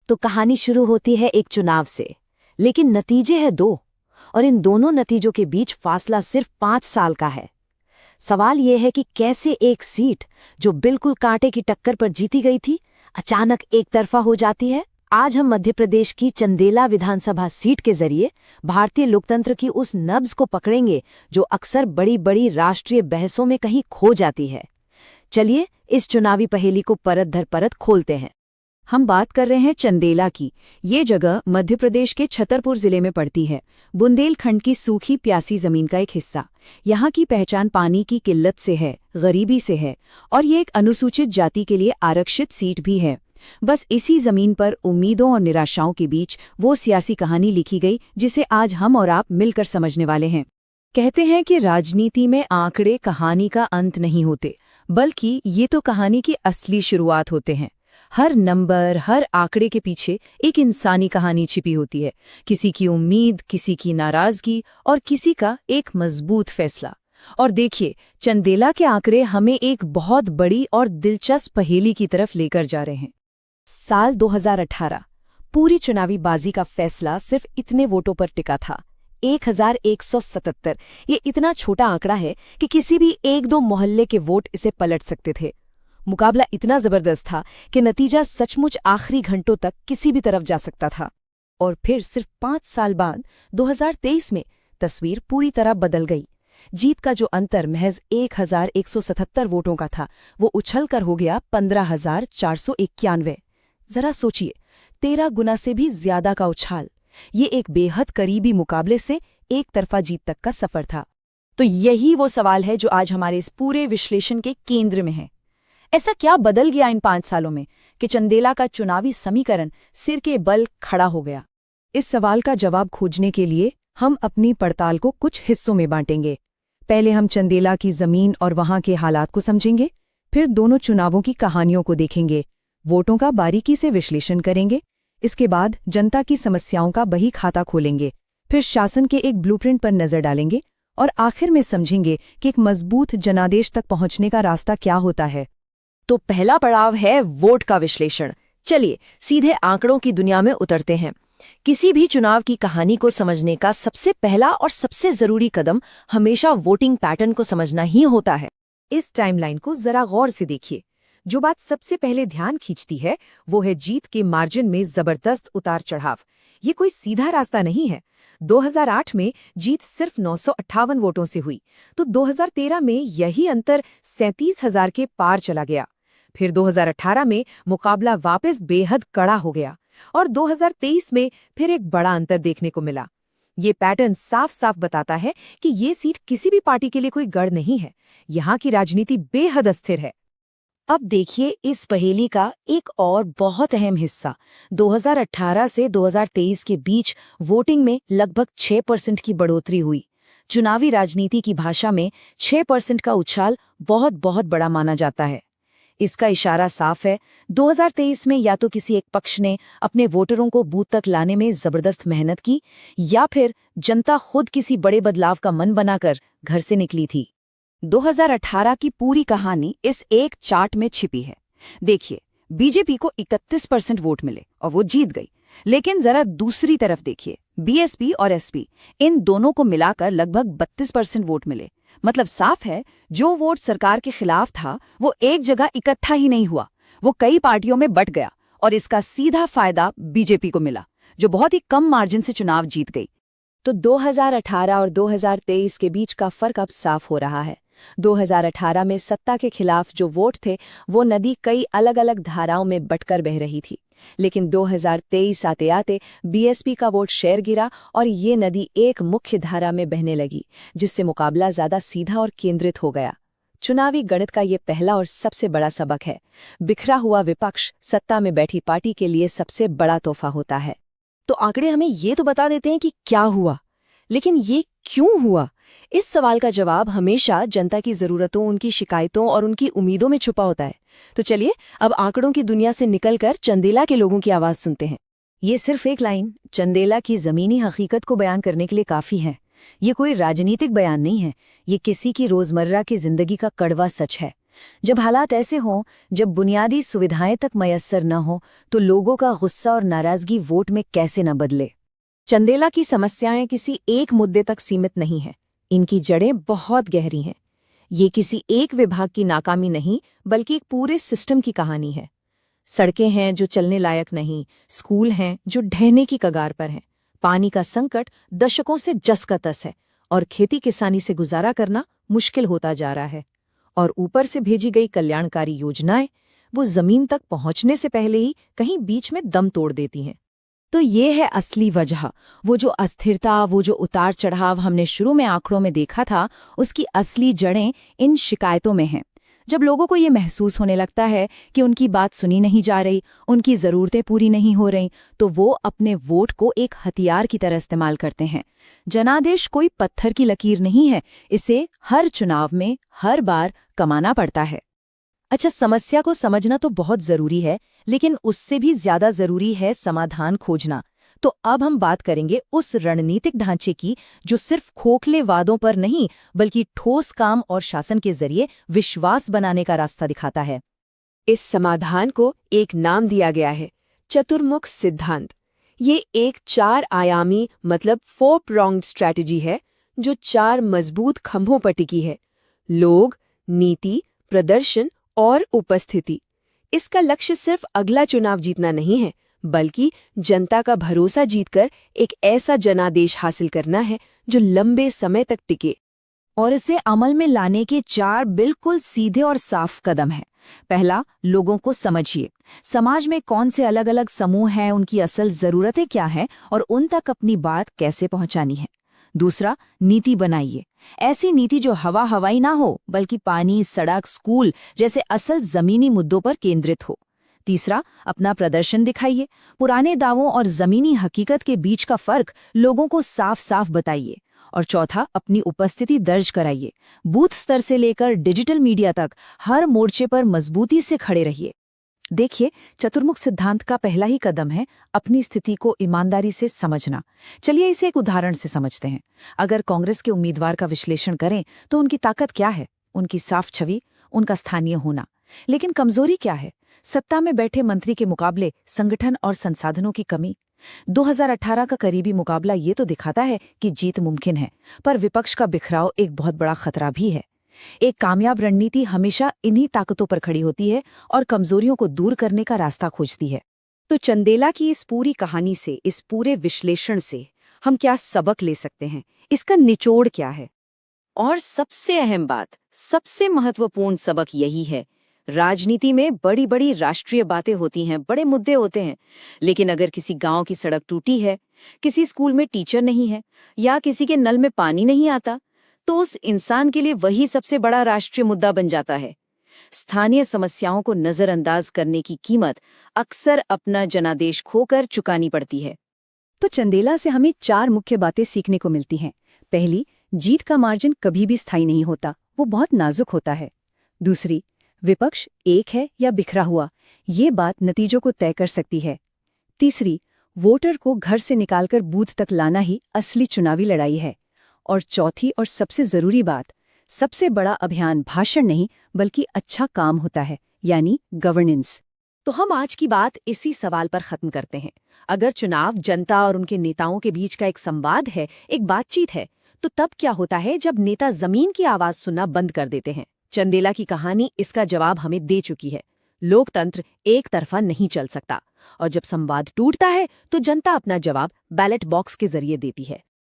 तो कहानी शुरू होती है एक चुनाव से, लेकिन नतीजे हैं दो, और इन दोनों नतीजों के बीच फासला सिर्फ 5 साल का है। सवाल यह है कि कैसे एक सीट जो बिल्कुल कांटे की टक्कर पर जीती गई थी, अचानक एक तरफा हो जाती है। आज हम मध्य प्रदेश की चंदेला विधानसभा सीट के जरिए भारतीय लोकतंत्र की उस नब्ज को पकड़ेंगे जो अक्सर बड़ी बड़ी राष्ट्रीय बहसों में कहीं खो जाती है। चलिए इस चुनावी पहेली को परत दर परत खोलते हैं। हम बात कर रहे हैं चंदेला की। ये जगह मध्य प्रदेश के छतरपुर जिले में पड़ती है, बुंदेलखंड की सूखी प्यासी जमीन का एक हिस्सा। यहाँ की पहचान पानी की किल्लत से है, गरीबी से है, और ये एक अनुसूचित जाति के लिए आरक्षित सीट भी है। बस इसी जमीन पर उम्मीदों और निराशाओं के बीच वो सियासी कहानी लिखी गई जिसे आज हम और आप मिलकर समझने वाले हैं। कहते हैं कि राजनीति में आंकड़े कहानी का अंत नहीं होते, बल्कि ये तो कहानी की असली शुरुआत होते हैं। हर नंबर, हर आंकड़े के पीछे एक इंसानी कहानी छिपी होती है, किसी की उम्मीद, किसी की नाराजगी और किसी का एक मजबूत फैसला। और देखिए, चंदेला के आंकड़े हमें एक बहुत बड़ी और दिलचस्प पहेली की तरफ लेकर जा रहे हैं। साल 2018, पूरी चुनावी बाजी का फैसला सिर्फ इतने वोटों पर टिका था, 1177। ये इतना छोटा आंकड़ा है कि किसी भी 1-2 मोहल्ले के वोट इसे पलट सकते थे। मुकाबला इतना जबरदस्त था कि नतीजा सचमुच आखिरी घंटों तक किसी भी तरफ जा सकता था। और फिर सिर्फ 5 साल बाद 2023 में तस्वीर पूरी तरह बदल गई। जीत का जो अंतर महज 1177 वोटों का था, वो उछलकर हो गया 15,491। जरा सोचिए, 13 गुना से भी ज्यादा का उछाल। ये एक बेहद करीबी मुकाबले से एक तरफा जीत तक का सफर था। तो यही वो सवाल है जो आज हमारे इस पूरे विश्लेषण के केंद्र में है। ऐसा क्या बदल गया इन 5 सालों में कि चंदेला का चुनावी समीकरण सिर के बल खड़ा हो गया? इस सवाल का जवाब खोजने के लिए हम अपनी पड़ताल को कुछ हिस्सों में बांटेंगे। पहले हम चंदेला की जमीन और वहां के हालात को समझेंगे, फिर दोनों चुनावों की कहानियों को देखेंगे, वोटों का बारीकी से विश्लेषण करेंगे, इसके बाद जनता की समस्याओं का बही खाता खोलेंगे, फिर शासन के एक ब्लूप्रिंट पर नजर डालेंगे और आखिर में समझेंगे कि एक मजबूत जनादेश तक पहुंचने का रास्ता क्या होता है। तो पहला पड़ाव है वोट का विश्लेषण। चलिए सीधे आंकड़ों की दुनिया में उतरते हैं। किसी भी चुनाव की कहानी को समझने का सबसे पहला और सबसे जरूरी कदम हमेशा वोटिंग पैटर्न को समझना ही होता है। इस टाइमलाइन को जरा गौर से देखिए। जो बात सबसे पहले ध्यान खींचती है वो है जीत के मार्जिन में जबरदस्त उतार चढ़ाव। ये कोई सीधा रास्ता नहीं है। 2008 में जीत सिर्फ 958 वोटों से हुई, तो 2013 में यही अंतर 37,000 के पार चला गया। फिर 2018 में मुकाबला वापस बेहद कड़ा हो गया और 2023 में फिर एक बड़ा अंतर देखने को मिला। ये पैटर्न साफ साफ बताता है कि ये सीट किसी भी पार्टी के लिए कोई गढ़ नहीं है। यहाँ की राजनीति बेहद अस्थिर है। अब देखिए इस पहेली का एक और बहुत अहम हिस्सा। 2018 से 2023 के बीच वोटिंग में लगभग 6% की बढ़ोतरी हुई। चुनावी राजनीति की भाषा में 6% का उछाल बहुत बहुत बड़ा माना जाता है। इसका इशारा साफ है, 2023 में या तो किसी एक पक्ष ने अपने वोटरों को बूथ तक लाने में जबरदस्त मेहनत की, या फिर जनता खुद किसी बड़े बदलाव का मन बनाकर घर से निकली थी। 2018 की पूरी कहानी इस एक चार्ट में छिपी है। देखिए, बीजेपी को 31% वोट मिले और वो जीत गई। लेकिन जरा दूसरी तरफ देखिए, बीएसपी और एसपी, इन दोनों को मिलाकर लगभग 32% वोट मिले। मतलब साफ है, जो वोट सरकार के खिलाफ था वो एक जगह इकट्ठा ही नहीं हुआ, वो कई पार्टियों में बंट गया और इसका सीधा फायदा बीजेपी को मिला, जो बहुत ही कम मार्जिन से चुनाव जीत गई। तो 2018 और 2023 के बीच का फर्क अब साफ हो रहा है। 2018 में सत्ता के खिलाफ जो वोट थे वो नदी कई अलग अलग धाराओं में बटकर बह रही थी, लेकिन 2023 आते आते बीएसपी का वोट शेयर गिरा और ये नदी एक मुख्य धारा में बहने लगी, जिससे मुकाबला ज्यादा सीधा और केंद्रित हो गया। चुनावी गणित का ये पहला और सबसे बड़ा सबक है। बिखरा हुआ विपक्ष सत्ता में बैठी पार्टी के लिए सबसे बड़ा तोहफा होता है। तो आंकड़े हमें ये तो बता देते हैं कि क्या हुआ, लेकिन ये क्यों हुआ? इस सवाल का जवाब हमेशा जनता की जरूरतों, उनकी शिकायतों और उनकी उम्मीदों में छुपा होता है। तो चलिए अब आंकड़ों की दुनिया से निकलकर चंदेला के लोगों की आवाज सुनते हैं। ये सिर्फ एक लाइन चंदेला की जमीनी हकीकत को बयान करने के लिए काफी है। ये कोई राजनीतिक बयान नहीं है, ये किसी की रोजमर्रा की जिंदगी का कड़वा सच है। जब हालात ऐसे हों, जब बुनियादी सुविधाएं तक मयस्सर न हो, तो लोगों का गुस्सा और नाराजगी वोट में कैसे न बदले। चंदेला की समस्याएं किसी एक मुद्दे तक सीमित नहीं हैं। इनकी जड़ें बहुत गहरी हैं। ये किसी एक विभाग की नाकामी नहीं, बल्कि एक पूरे सिस्टम की कहानी है। सड़कें हैं जो चलने लायक नहीं, स्कूल हैं जो ढहने की कगार पर हैं, पानी का संकट दशकों से जस का तस है, और खेती किसानी से गुजारा करना मुश्किल होता जा रहा है। और ऊपर से भेजी गई कल्याणकारी योजनाएं वो जमीन तक पहुंचने से पहले ही कहीं बीच में दम तोड़ देती हैं। तो ये है असली वजह। वो जो अस्थिरता, वो जो उतार चढ़ाव हमने शुरू में आंकड़ों में देखा था, उसकी असली जड़ें इन शिकायतों में हैं। जब लोगों को ये महसूस होने लगता है कि उनकी बात सुनी नहीं जा रही, उनकी ज़रूरतें पूरी नहीं हो रही, तो वो अपने वोट को एक हथियार की तरह इस्तेमाल करते हैं। जनादेश कोई पत्थर की लकीर नहीं है, इसे हर चुनाव में हर बार कमाना पड़ता है। अच्छा, समस्या को समझना तो बहुत ज़रूरी है, लेकिन उससे भी ज़्यादा ज़रूरी है समाधान खोजना। तो अब हम बात करेंगे उस रणनीतिक ढांचे की जो सिर्फ खोखले वादों पर नहीं, बल्कि ठोस काम और शासन के जरिए विश्वास बनाने का रास्ता दिखाता है। इस समाधान को एक नाम दिया गया है, चतुर्मुख सिद्धांत। ये एक 4 आयामी मतलब 4 pronged स्ट्रैटेजी है जो 4 मजबूत खंभों पर टिकी है: लोग, नीति, प्रदर्शन और उपस्थिति। इसका लक्ष्य सिर्फ अगला चुनाव जीतना नहीं है, बल्कि जनता का भरोसा जीतकर एक ऐसा जनादेश हासिल करना है जो लंबे समय तक टिके। और इसे अमल में लाने के 4 बिल्कुल सीधे और साफ कदम हैं। पहला, लोगों को समझिए। समाज में कौन से अलग अलग समूह हैं, उनकी असल ज़रूरतें क्या हैं और उन तक अपनी बात कैसे पहुंचानी है। दूसरा, नीति बनाइए। ऐसी नीति जो हवा हवाई ना हो, बल्कि पानी, सड़क, स्कूल जैसे असल ज़मीनी मुद्दों पर केंद्रित हो। तीसरा, अपना प्रदर्शन दिखाइए। पुराने दावों और ज़मीनी हकीकत के बीच का फ़र्क लोगों को साफ साफ बताइए। और चौथा, अपनी उपस्थिति दर्ज कराइए। बूथ स्तर से लेकर डिजिटल मीडिया तक हर मोर्चे पर मजबूती से खड़े रहिए। देखिए, चतुर्मुख सिद्धांत का पहला ही कदम है अपनी स्थिति को ईमानदारी से समझना। चलिए इसे एक उदाहरण से समझते हैं। अगर कांग्रेस के उम्मीदवार का विश्लेषण करें तो उनकी ताकत क्या है? उनकी साफ छवि, उनका स्थानीय होना। लेकिन कमजोरी क्या है? सत्ता में बैठे मंत्री के मुकाबले संगठन और संसाधनों की कमी। 2018 का करीबी मुकाबला ये तो दिखाता है कि जीत मुमकिन है, पर विपक्ष का बिखराव एक बहुत बड़ा खतरा भी है। एक कामयाब रणनीति हमेशा इन्हीं ताकतों पर खड़ी होती है और कमजोरियों को दूर करने का रास्ता खोजती है। तो चंदेला की इस पूरी कहानी से, इस पूरे विश्लेषण से हम क्या सबक ले सकते हैं? इसका निचोड़ क्या है? और सबसे अहम बात, सबसे महत्वपूर्ण सबक यही है, राजनीति में बड़ी बड़ी राष्ट्रीय बातें होती हैं, बड़े मुद्दे होते हैं, लेकिन अगर किसी गांव की सड़क टूटी है, किसी स्कूल में टीचर नहीं है या किसी के नल में पानी नहीं आता, तो उस इंसान के लिए वही सबसे बड़ा राष्ट्रीय मुद्दा बन जाता है। स्थानीय समस्याओं को नजरअंदाज करने की कीमत अक्सर अपना जनादेश खोकर चुकानी पड़ती है। तो चंदेला से हमें 4 मुख्य बातें सीखने को मिलती हैं। पहली, जीत का मार्जिन कभी भी स्थायी नहीं होता, वो बहुत नाजुक होता है। दूसरी, विपक्ष एक है या बिखरा हुआ, ये बात नतीजों को तय कर सकती है। तीसरी, वोटर को घर से निकालकर बूथ तक लाना ही असली चुनावी लड़ाई है। और चौथी और सबसे जरूरी बात, सबसे बड़ा अभियान भाषण नहीं बल्कि अच्छा काम होता है, यानी गवर्नेंस। तो हम आज की बात इसी सवाल पर खत्म करते हैं। अगर चुनाव जनता और उनके नेताओं के बीच का एक संवाद है, एक बातचीत है, तो तब क्या होता है जब नेता जमीन की आवाज सुनना बंद कर देते हैं? चंदेला की कहानी इसका जवाब हमें दे चुकी है। लोकतंत्र एक तरफा नहीं चल सकता, और जब संवाद टूटता है तो जनता अपना जवाब बैलेट बॉक्स के जरिए देती है।